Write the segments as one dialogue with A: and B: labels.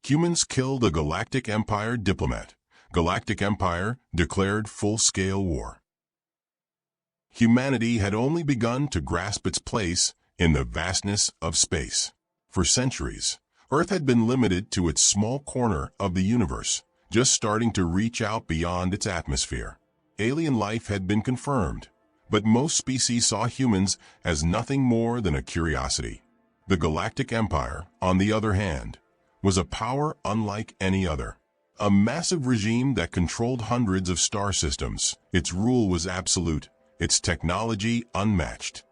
A: Humans killed a Galactic Empire diplomat. Galactic Empire declared full-scale war. Humanity had only begun to grasp its place in the vastness of space. For centuries, Earth had been limited to its small corner of the universe, just starting to reach out beyond its atmosphere. Alien life had been confirmed, but most species saw humans as nothing more than a curiosity. The Galactic Empire, on the other hand, was a power unlike any other. A massive regime that controlled hundreds of star systems. Its rule was absolute, its technology unmatched.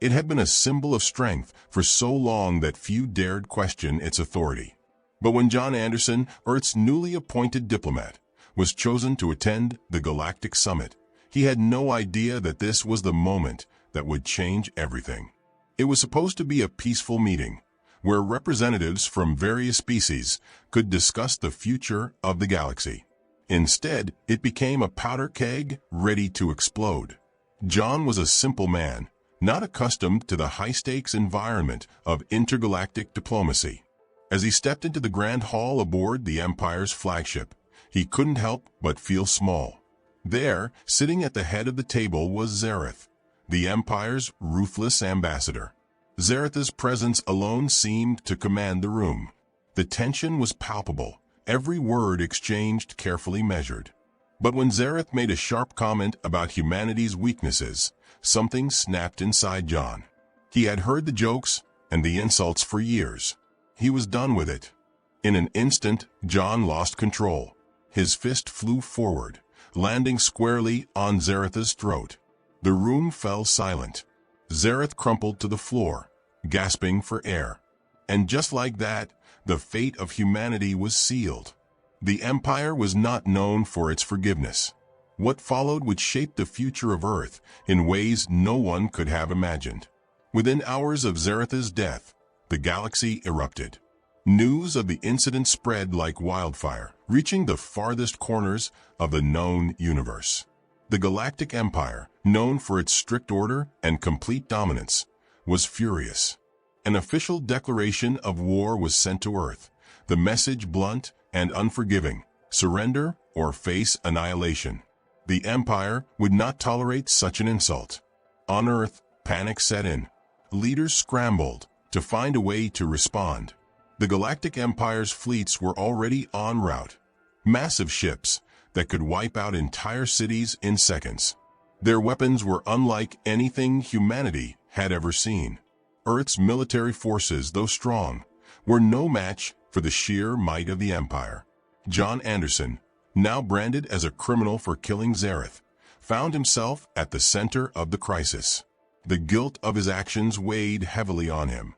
A: It had been a symbol of strength for so long that few dared question its authority. But when John Anderson, Earth's newly appointed diplomat, was chosen to attend the Galactic Summit, he had no idea that this was the moment that would change everything. It was supposed to be a peaceful meeting, where representatives from various species could discuss the future of the galaxy. Instead, it became a powder keg ready to explode. John was a simple man, not accustomed to the high-stakes environment of intergalactic diplomacy. As he stepped into the grand hall aboard the Empire's flagship, he couldn't help but feel small. There, sitting at the head of the table, was Zareth, the Empire's ruthless ambassador. Zareth's presence alone seemed to command the room. The tension was palpable, every word exchanged carefully measured. But when Zareth made a sharp comment about humanity's weaknesses, something snapped inside John. He had heard the jokes and the insults for years. He was done with it. In an instant, John lost control. His fist flew forward, landing squarely on Zareth's throat. The room fell silent. Zareth crumpled to the floor, gasping for air. And just like that, the fate of humanity was sealed. The Empire was not known for its forgiveness. What followed would shape the future of Earth in ways no one could have imagined. Within hours of Zareth's death, the galaxy erupted. News of the incident spread like wildfire, reaching the farthest corners of the known universe. The Galactic Empire, known for its strict order and complete dominance, was furious. An official declaration of war was sent to Earth, the message blunt and unforgiving: surrender or face annihilation. The Empire would not tolerate such an insult. On Earth, panic set in. Leaders scrambled to find a way to respond. The Galactic Empire's fleets were already en route, massive ships that could wipe out entire cities in seconds. Their weapons were unlike anything humanity had ever seen. Earth's military forces, though strong, were no match for the sheer might of the Empire. John Anderson, now branded as a criminal for killing Zareth, found himself at the center of the crisis. The guilt of his actions weighed heavily on him,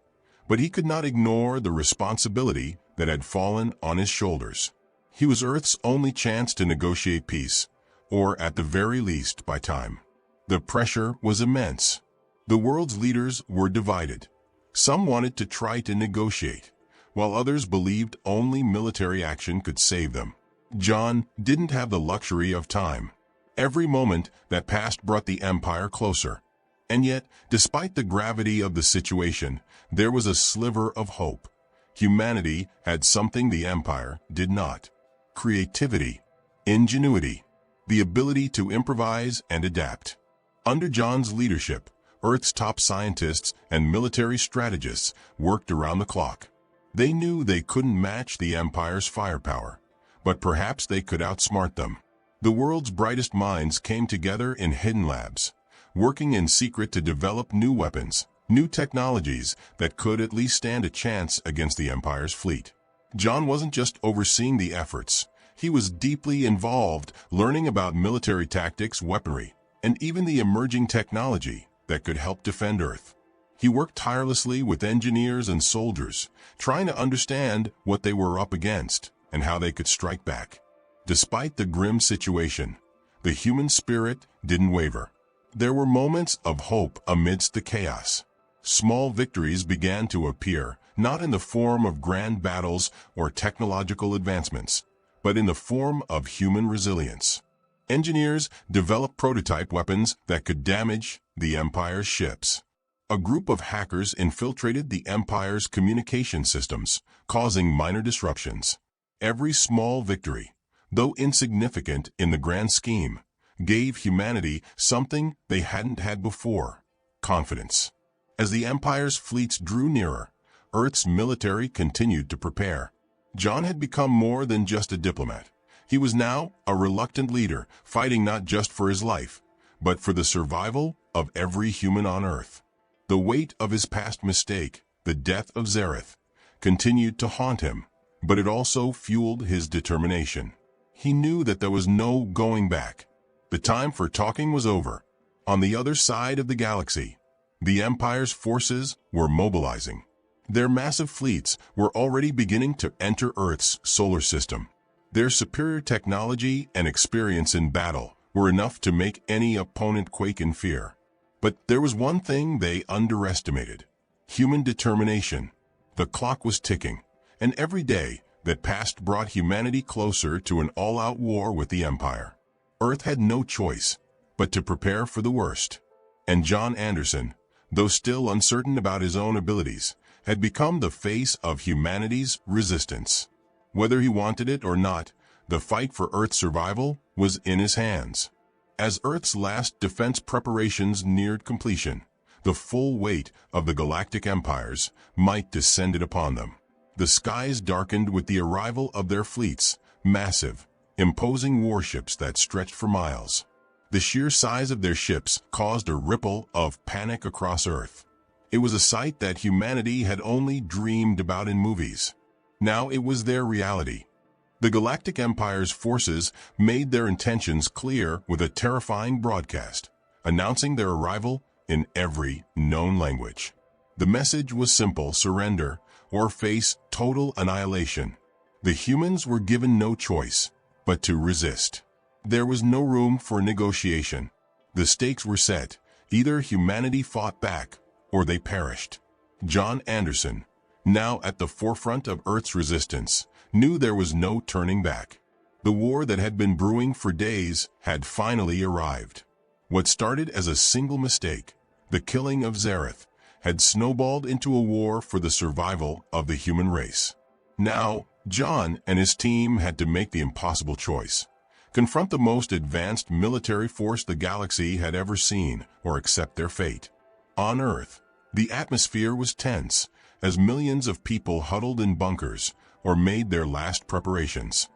A: but he could not ignore the responsibility that had fallen on his shoulders. He was Earth's only chance to negotiate peace, or at the very least buy time. The pressure was immense. The world's leaders were divided. Some wanted to try to negotiate, while others believed only military action could save them. John didn't have the luxury of time. Every moment that passed brought the Empire closer. And yet, despite the gravity of the situation, there was a sliver of hope. Humanity had something the Empire did not: creativity, ingenuity, the ability to improvise and adapt. Under John's leadership, Earth's top scientists and military strategists worked around the clock. They knew they couldn't match the Empire's firepower, but perhaps they could outsmart them. The world's brightest minds came together in hidden labs, working in secret to develop new weapons, new technologies that could at least stand a chance against the Empire's fleet. John wasn't just overseeing the efforts. He was deeply involved, learning about military tactics, weaponry, and even the emerging technology that could help defend Earth. He worked tirelessly with engineers and soldiers, trying to understand what they were up against and how they could strike back. Despite the grim situation, the human spirit didn't waver. There were moments of hope amidst the chaos. Small victories began to appear, not in the form of grand battles or technological advancements, but in the form of human resilience. Engineers developed prototype weapons that could damage the Empire's ships. A group of hackers infiltrated the Empire's communication systems, causing minor disruptions. Every small victory, though insignificant in the grand scheme, gave humanity something they hadn't had before: confidence. As the Empire's fleets drew nearer, Earth's military continued to prepare. John had become more than just a diplomat. He was now a reluctant leader, fighting not just for his life, but for the survival of every human on Earth. The weight of his past mistake, the death of Zareth, continued to haunt him, but it also fueled his determination. He knew that there was no going back. The time for talking was over. On the other side of the galaxy, the Empire's forces were mobilizing. Their massive fleets were already beginning to enter Earth's solar system. Their superior technology and experience in battle were enough to make any opponent quake in fear. But there was one thing they underestimated: human determination. The clock was ticking, and every day that passed brought humanity closer to an all-out war with the Empire. Earth had no choice but to prepare for the worst. And John Anderson, though still uncertain about his own abilities, had become the face of humanity's resistance. Whether he wanted it or not, the fight for Earth's survival was in his hands. As Earth's last defense preparations neared completion, the full weight of the Galactic Empire's might descended upon them. The skies darkened with the arrival of their fleets, massive, imposing warships that stretched for miles. The sheer size of their ships caused a ripple of panic across Earth. It was a sight that humanity had only dreamed about in movies. Now it was their reality. The Galactic Empire's forces made their intentions clear with a terrifying broadcast, announcing their arrival in every known language. The message was simple: surrender or face total annihilation. The humans were given no choice but to resist. There was no room for negotiation. The stakes were set: either humanity fought back or they perished. John Anderson, now at the forefront of Earth's resistance, knew there was no turning back. The war that had been brewing for days had finally arrived. What started as a single mistake, the killing of Zareth, had snowballed into a war for the survival of the human race. Now, John and his team had to make the impossible choice: confront the most advanced military force the galaxy had ever seen, or accept their fate. On Earth, the atmosphere was tense, as millions of people huddled in bunkers or made their last preparations.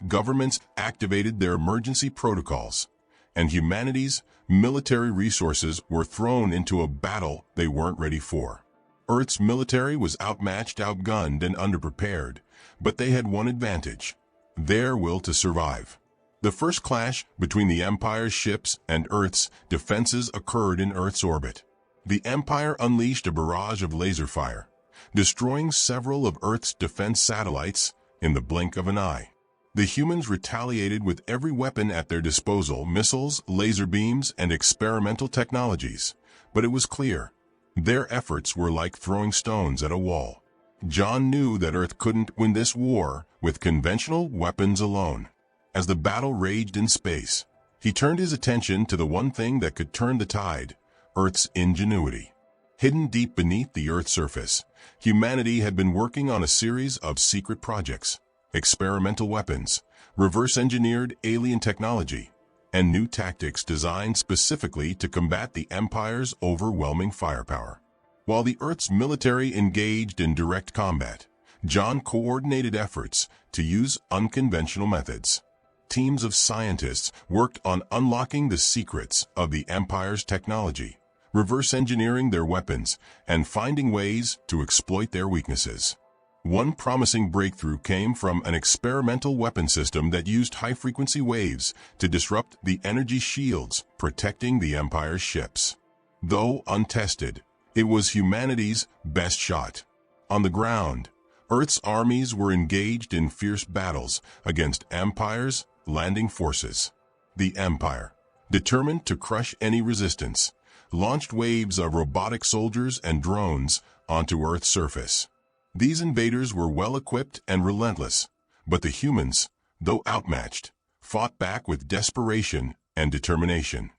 A: Governments activated their emergency protocols, and humanity's military resources were thrown into a battle they weren't ready for. Earth's military was outmatched, outgunned, and underprepared, but they had one advantage: their will to survive. The first clash between the Empire's ships and Earth's defenses occurred in Earth's orbit. The Empire unleashed a barrage of laser fire, destroying several of Earth's defense satellites in the blink of an eye. The humans retaliated with every weapon at their disposal: missiles, laser beams, and experimental technologies. But it was clear, their efforts were like throwing stones at a wall. John knew that Earth couldn't win this war with conventional weapons alone. As the battle raged in space, he turned his attention to the one thing that could turn the tide: Earth's ingenuity. Hidden deep beneath the Earth's surface, humanity had been working on a series of secret projects: experimental weapons, reverse-engineered alien technology, and new tactics designed specifically to combat the Empire's overwhelming firepower. While the Earth's military engaged in direct combat, John coordinated efforts to use unconventional methods. Teams of scientists worked on unlocking the secrets of the Empire's technology, reverse-engineering their weapons, and finding ways to exploit their weaknesses. One promising breakthrough came from an experimental weapon system that used high-frequency waves to disrupt the energy shields protecting the Empire's ships. Though untested, it was humanity's best shot. On the ground, Earth's armies were engaged in fierce battles against Empire's landing forces. The Empire, determined to crush any resistance, launched waves of robotic soldiers and drones onto Earth's surface. These invaders were well-equipped and relentless, but the humans, though outmatched, fought back with desperation and determination.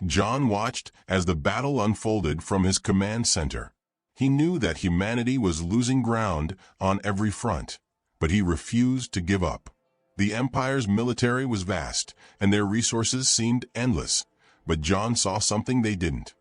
A: John watched as the battle unfolded from his command center. He knew that humanity was losing ground on every front. but he refused to give up. The Empire's military was vast, and their resources seemed endless, but John saw something they didn't: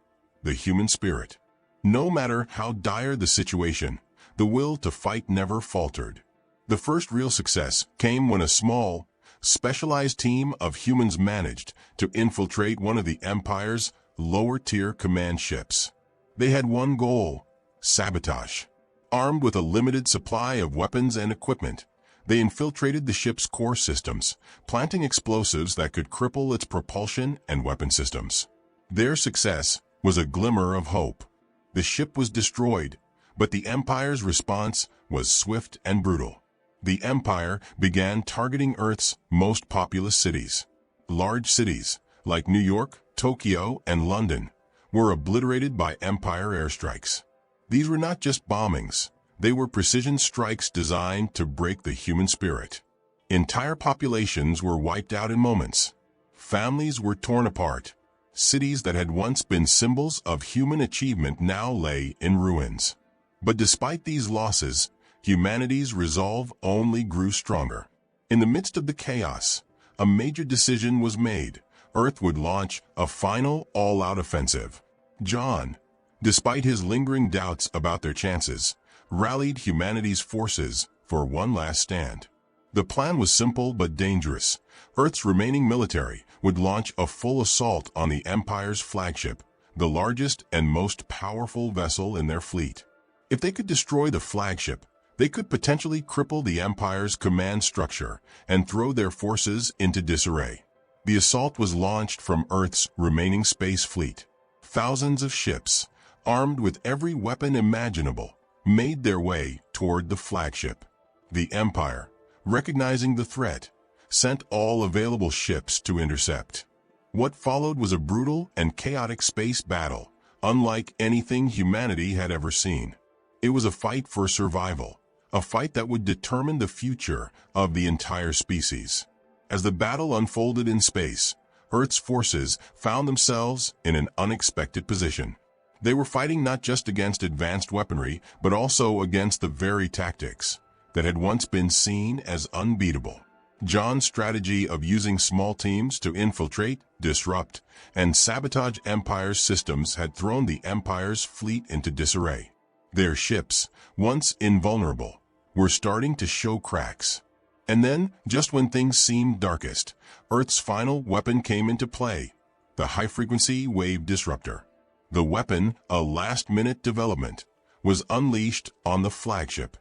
A: the human spirit. No matter how dire the situation, the will to fight never faltered. The first real success came when a small, specialized team of humans managed to infiltrate one of the Empire's lower-tier command ships. They had one goal: sabotage. Armed with a limited supply of weapons and equipment, they infiltrated the ship's core systems, planting explosives that could cripple its propulsion and weapon systems. Their success was a glimmer of hope. The ship was destroyed, but the Empire's response was swift and brutal. The Empire began targeting Earth's most populous cities. Large cities, like New York, Tokyo, and London, were obliterated by Empire airstrikes. These were not just bombings. They were precision strikes designed to break the human spirit. Entire populations were wiped out in moments. Families were torn apart. Cities that had once been symbols of human achievement now lay in ruins. But despite these losses, humanity's resolve only grew stronger. In the midst of the chaos, a major decision was made. Earth would launch a final all-out offensive. John, despite his lingering doubts about their chances, rallied humanity's forces for one last stand. The plan was simple but dangerous. Earth's remaining military would launch a full assault on the Empire's flagship, the largest and most powerful vessel in their fleet. If they could destroy the flagship, they could potentially cripple the Empire's command structure and throw their forces into disarray. The assault was launched from Earth's remaining space fleet. Thousands of ships, armed with every weapon imaginable, made their way toward the flagship. The Empire, recognizing the threat, sent all available ships to intercept. What followed was a brutal and chaotic space battle, unlike anything humanity had ever seen. It was a fight for survival, a fight that would determine the future of the entire species. As the battle unfolded in space, Earth's forces found themselves in an unexpected position. They were fighting not just against advanced weaponry, but also against the very tactics that had once been seen as unbeatable. John's strategy of using small teams to infiltrate, disrupt, and sabotage Empire's systems had thrown the Empire's fleet into disarray. Their ships, once invulnerable, were starting to show cracks. And then, just when things seemed darkest, Earth's final weapon came into play: the high-frequency wave disruptor. The weapon, a last-minute development, was unleashed on the flagship.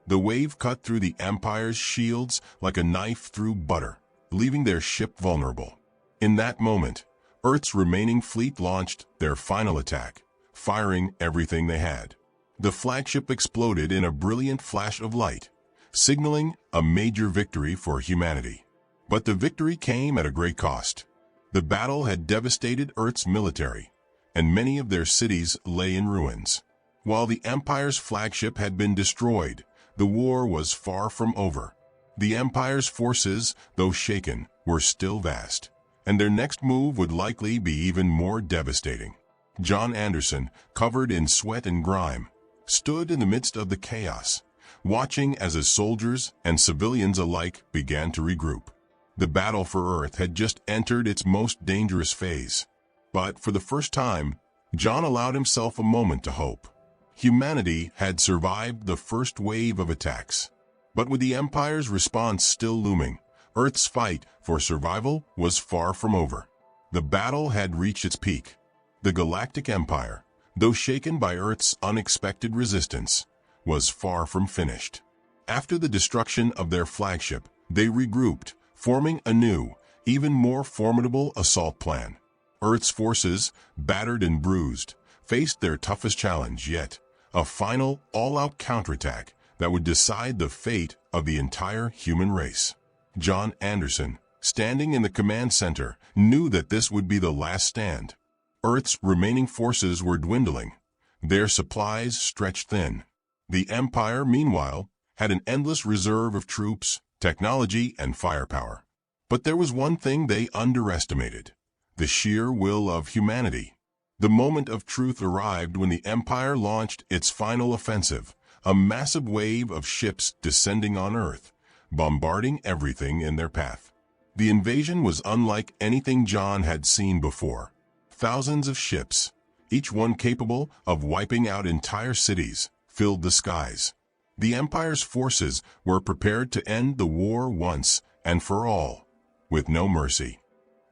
A: The wave cut through the Empire's shields like a knife through butter, leaving their ship vulnerable. In that moment, Earth's remaining fleet launched their final attack, firing everything they had. The flagship exploded in a brilliant flash of light, signaling a major victory for humanity. But the victory came at a great cost. The battle had devastated Earth's military, and many of their cities lay in ruins. While the Empire's flagship had been destroyed, the war was far from over. The Empire's forces, though shaken, were still vast, and their next move would likely be even more devastating. John Anderson, covered in sweat and grime, stood in the midst of the chaos, watching as his soldiers and civilians alike began to regroup. The battle for Earth had just entered its most dangerous phase. But for the first time, John allowed himself a moment to hope. Humanity had survived the first wave of attacks. But with the Empire's response still looming, Earth's fight for survival was far from over. The battle had reached its peak. The Galactic Empire, though shaken by Earth's unexpected resistance, was far from finished. After the destruction of their flagship, they regrouped, forming a new, even more formidable assault plan. Earth's forces, battered and bruised, faced their toughest challenge yet, a final, all-out counterattack that would decide the fate of the entire human race. John Anderson, standing in the command center, knew that this would be the last stand. Earth's remaining forces were dwindling, their supplies stretched thin. The Empire, meanwhile, had an endless reserve of troops, technology, and firepower. But there was one thing they underestimated: the sheer will of humanity. The moment of truth arrived when the Empire launched its final offensive, a massive wave of ships descending on Earth, bombarding everything in their path. The invasion was unlike anything John had seen before. Thousands of ships, each one capable of wiping out entire cities, filled the skies. The Empire's forces were prepared to end the war once and for all, with no mercy.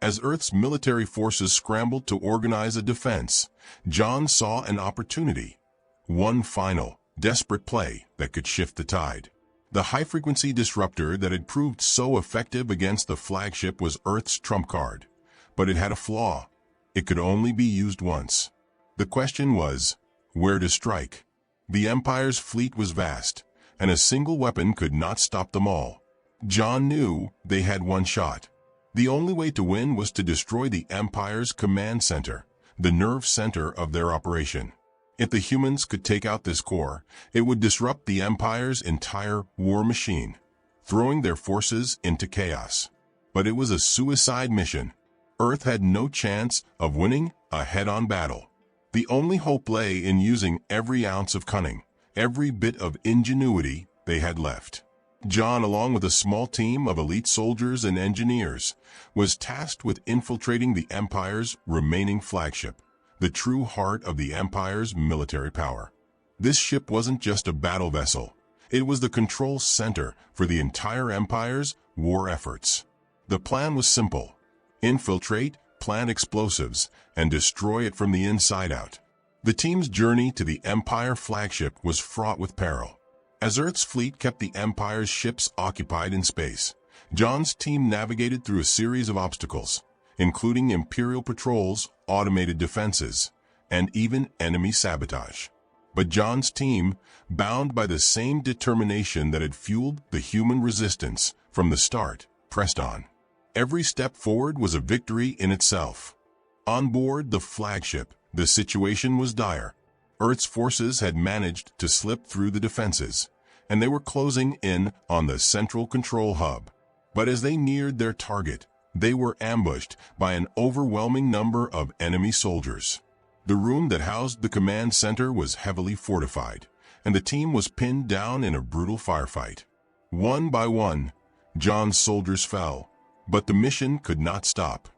A: As Earth's military forces scrambled to organize a defense, John saw an opportunity. One final, desperate play that could shift the tide. The high-frequency disruptor that had proved so effective against the flagship was Earth's trump card. But it had a flaw. It could only be used once. The question was, where to strike? The Empire's fleet was vast, and a single weapon could not stop them all. John knew they had one shot. The only way to win was to destroy the Empire's command center, the nerve center of their operation. If the humans could take out this core, it would disrupt the Empire's entire war machine, throwing their forces into chaos. But it was a suicide mission. Earth had no chance of winning a head-on battle. The only hope lay in using every ounce of cunning, every bit of ingenuity they had left. John, along with a small team of elite soldiers and engineers, was tasked with infiltrating the Empire's remaining flagship, the true heart of the Empire's military power. This ship wasn't just a battle vessel. It was the control center for the entire Empire's war efforts. The plan was simple: infiltrate, plant explosives, and destroy it from the inside out. The team's journey to the Empire flagship was fraught with peril. As Earth's fleet kept the Empire's ships occupied in space, John's team navigated through a series of obstacles, including Imperial patrols, automated defenses, and even enemy sabotage. But John's team, bound by the same determination that had fueled the human resistance from the start, pressed on. Every step forward was a victory in itself. On board the flagship, the situation was dire. Earth's forces had managed to slip through the defenses, and they were closing in on the central control hub. But as they neared their target, they were ambushed by an overwhelming number of enemy soldiers. The room that housed the command center was heavily fortified, and the team was pinned down in a brutal firefight. One by one, John's soldiers fell, but the mission could not stop.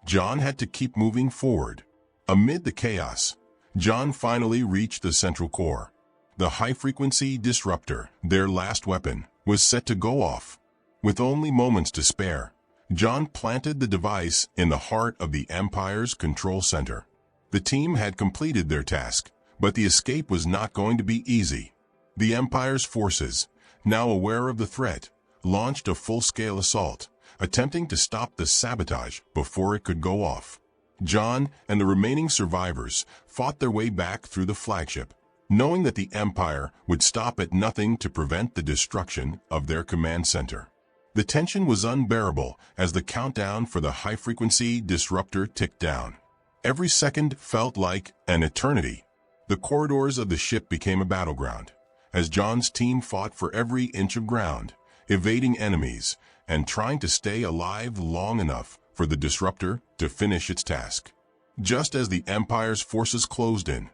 A: John had to keep moving forward. Amid the chaos, John finally reached the central core. The high-frequency disruptor, their last weapon, was set to go off. With only moments to spare, John planted the device in the heart of the Empire's control center. The team had completed their task, but the escape was not going to be easy. The Empire's forces, now aware of the threat, launched a full-scale assault, attempting to stop the sabotage before it could go off. John and the remaining survivors fought their way back through the flagship, knowing that the Empire would stop at nothing to prevent the destruction of their command center. The tension was unbearable as the countdown for the high-frequency disruptor ticked down. Every second felt like an eternity. The corridors of the ship became a battleground, as John's team fought for every inch of ground, evading enemies and trying to stay alive long enough for the disruptor to finish its task. Just as the Empire's forces closed in,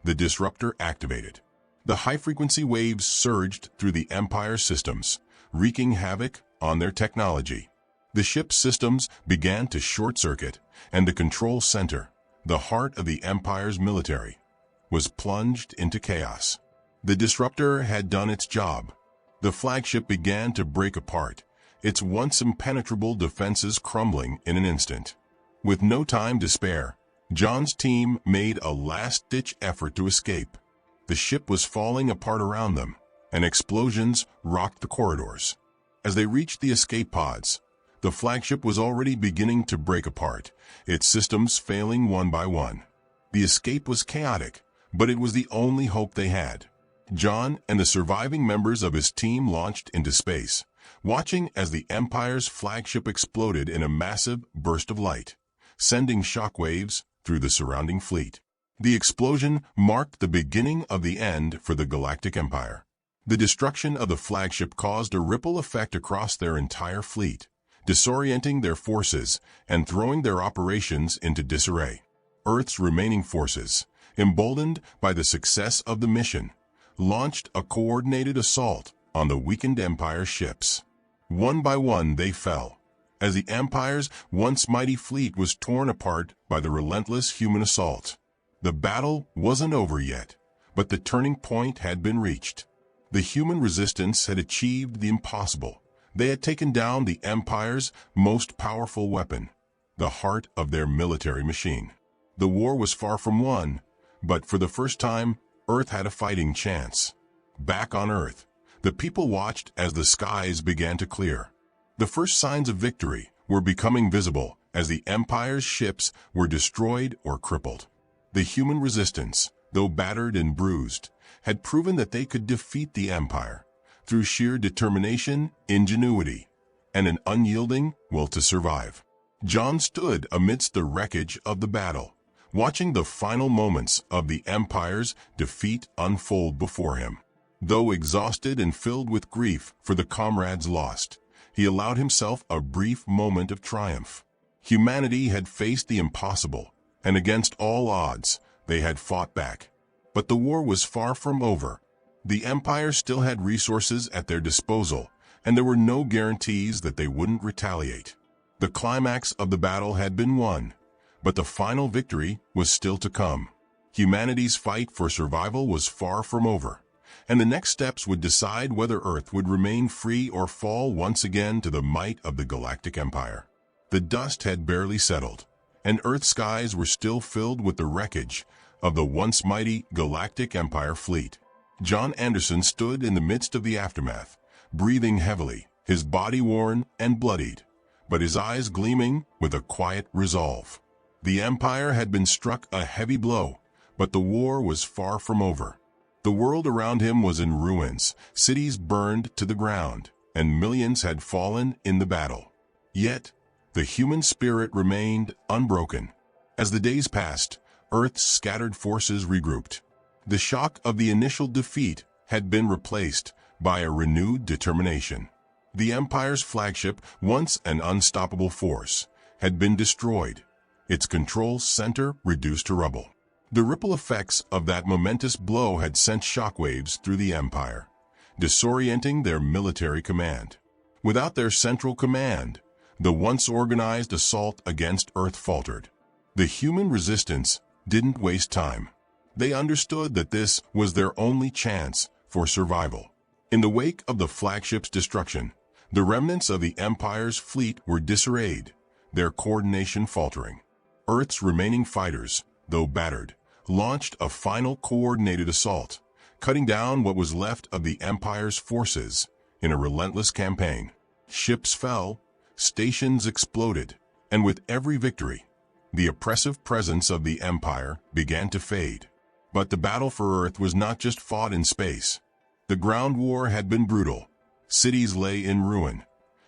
A: the disruptor activated. The high-frequency waves surged through the Empire's systems, wreaking havoc on their technology. The ship's systems began to short-circuit, and the control center, the heart of the Empire's military, was plunged into chaos. The disruptor had done its job. The flagship began to break apart, its once impenetrable defenses crumbling in an instant. With no time to spare, John's team made a last-ditch effort to escape. The ship was falling apart around them, and explosions rocked the corridors. As they reached the escape pods, the flagship was already beginning to break apart, its systems failing one by one. The escape was chaotic, but it was the only hope they had. John and the surviving members of his team launched into space, watching as the Empire's flagship exploded in a massive burst of light, sending shockwaves through the surrounding fleet. The explosion marked the beginning of the end for the Galactic Empire. The destruction of the flagship caused a ripple effect across their entire fleet, disorienting their forces and throwing their operations into disarray. Earth's remaining forces, emboldened by the success of the mission, launched a coordinated assault on the weakened Empire ships. One by one they fell, as the Empire's once mighty fleet was torn apart by the relentless human assault. The battle wasn't over yet, but the turning point had been reached. The human resistance had achieved the impossible. They had taken down the Empire's most powerful weapon, the heart of their military machine. The war was far from won, but for the first time, Earth had a fighting chance. Back on Earth, the people watched as the skies began to clear. The first signs of victory were becoming visible as the Empire's ships were destroyed or crippled. The human resistance, though battered and bruised, had proven that they could defeat the Empire through sheer determination, ingenuity, and an unyielding will to survive. John stood amidst the wreckage of the battle, watching the final moments of the Empire's defeat unfold before him. Though exhausted and filled with grief for the comrades lost, he allowed himself a brief moment of triumph. Humanity had faced the impossible, and against all odds, they had fought back. But the war was far from over. The Empire still had resources at their disposal, and there were no guarantees that they wouldn't retaliate. The climax of the battle had been won, but the final victory was still to come. Humanity's fight for survival was far from over, and the next steps would decide whether Earth would remain free or fall once again to the might of the Galactic Empire. The dust had barely settled, and Earth's skies were still filled with the wreckage of the once mighty Galactic Empire fleet. John Anderson stood in the midst of the aftermath, breathing heavily, his body worn and bloodied, but his eyes gleaming with a quiet resolve. The Empire had been struck a heavy blow, but the war was far from over. The world around him was in ruins, cities burned to the ground, and millions had fallen in the battle. Yet, the human spirit remained unbroken. As the days passed, Earth's scattered forces regrouped. The shock of the initial defeat had been replaced by a renewed determination. The Empire's flagship, once an unstoppable force, had been destroyed, its control center reduced to rubble. The ripple effects of that momentous blow had sent shockwaves through the Empire, disorienting their military command. Without their central command, the once organized assault against Earth faltered. The human resistance didn't waste time. They understood that this was their only chance for survival. In the wake of the flagship's destruction, the remnants of the Empire's fleet were disarrayed, their coordination faltering. Earth's remaining fighters, though battered, launched a final coordinated assault, cutting down what was left of the Empire's forces in a relentless campaign. Ships fell, stations exploded, and with every victory, the oppressive presence of the Empire began to fade. But the battle for Earth was not just fought in space. The ground war had been brutal, cities lay in ruin,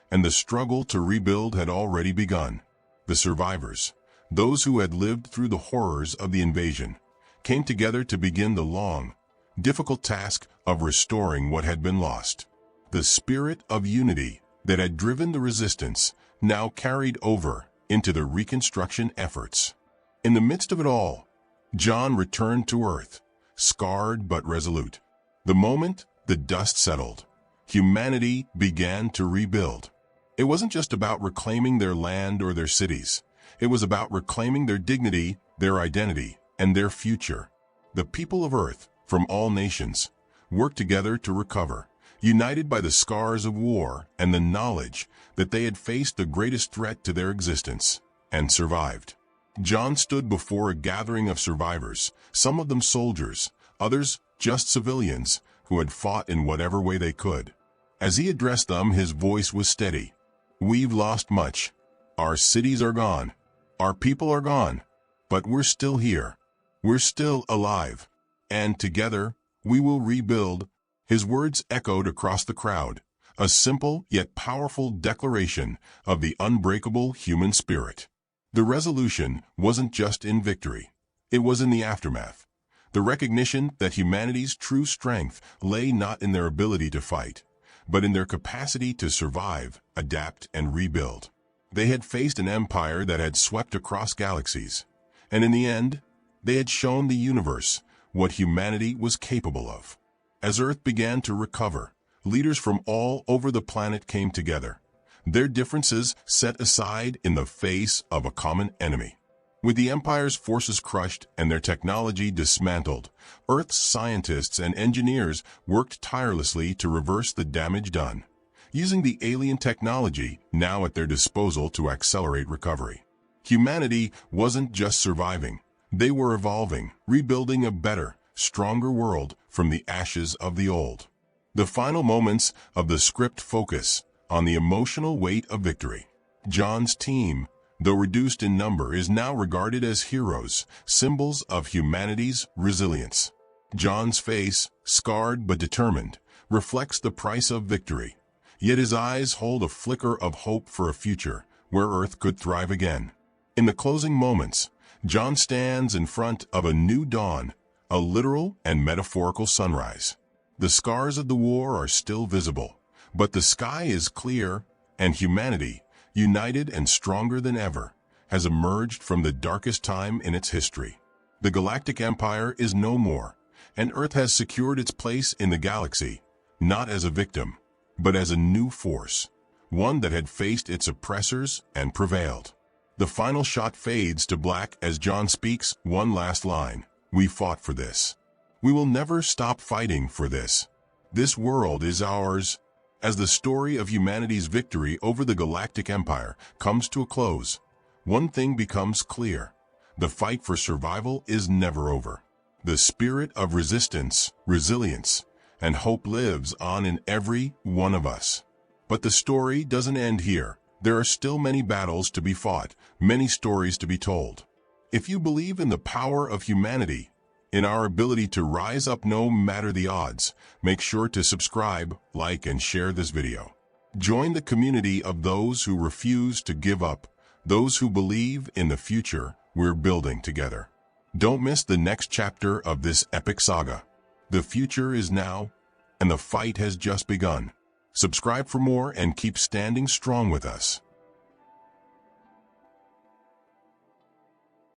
A: and the struggle to rebuild had already begun. The survivors, those who had lived through the horrors of the invasion, came together to begin the long, difficult task of restoring what had been lost. The spirit of unity that had driven the resistance now carried over into the reconstruction efforts. In the midst of it all, John returned to Earth, scarred but resolute. The moment the dust settled, humanity began to rebuild. It wasn't just about reclaiming their land or their cities. It was about reclaiming their dignity, their identity, and their future. The people of Earth, from all nations, worked together to recover, united by the scars of war and the knowledge that they had faced the greatest threat to their existence, and survived. John stood before a gathering of survivors, some of them soldiers, others just civilians who had fought in whatever way they could. As he addressed them, his voice was steady. "We've lost much. Our cities are gone. Our people are gone. But we're still here. We're still alive. And together, we will rebuild." His words echoed across the crowd, a simple yet powerful declaration of the unbreakable human spirit. The resolution wasn't just in victory. It was in the aftermath. The recognition that humanity's true strength lay not in their ability to fight, but in their capacity to survive, adapt, and rebuild. They had faced an empire that had swept across galaxies, and in the end, they had shown the universe what humanity was capable of. As Earth began to recover, leaders from all over the planet came together, their differences set aside in the face of a common enemy. With the Empire's forces crushed and their technology dismantled, Earth's scientists and engineers worked tirelessly to reverse the damage done, using the alien technology now at their disposal to accelerate recovery. Humanity wasn't just surviving, they were evolving, rebuilding a better, stronger world from the ashes of the old. The final moments of the script focus on the emotional weight of victory. John's team, though reduced in number, is now regarded as heroes, symbols of humanity's resilience. John's face, scarred but determined, reflects the price of victory, yet his eyes hold a flicker of hope for a future where Earth could thrive again. In the closing moments, John stands in front of a new dawn, a literal and metaphorical sunrise. The scars of the war are still visible, but the sky is clear, and humanity, united and stronger than ever, has emerged from the darkest time in its history. The Galactic Empire is no more, and Earth has secured its place in the galaxy, not as a victim, but as a new force, one that had faced its oppressors and prevailed. The final shot fades to black as John speaks one last line: "We fought for this. We will never stop fighting for this. This world is ours." As the story of humanity's victory over the Galactic Empire comes to a close, one thing becomes clear: the fight for survival is never over. The spirit of resistance, resilience, and hope lives on in every one of us. But the story doesn't end here. There are still many battles to be fought, many stories to be told. If you believe in the power of humanity, in our ability to rise up no matter the odds, make sure to subscribe, like, and share this video. Join the community of those who refuse to give up, those who believe in the future we're building together. Don't miss the next chapter of this epic saga. The future is now, and the fight has just begun. Subscribe for more and keep standing strong with us.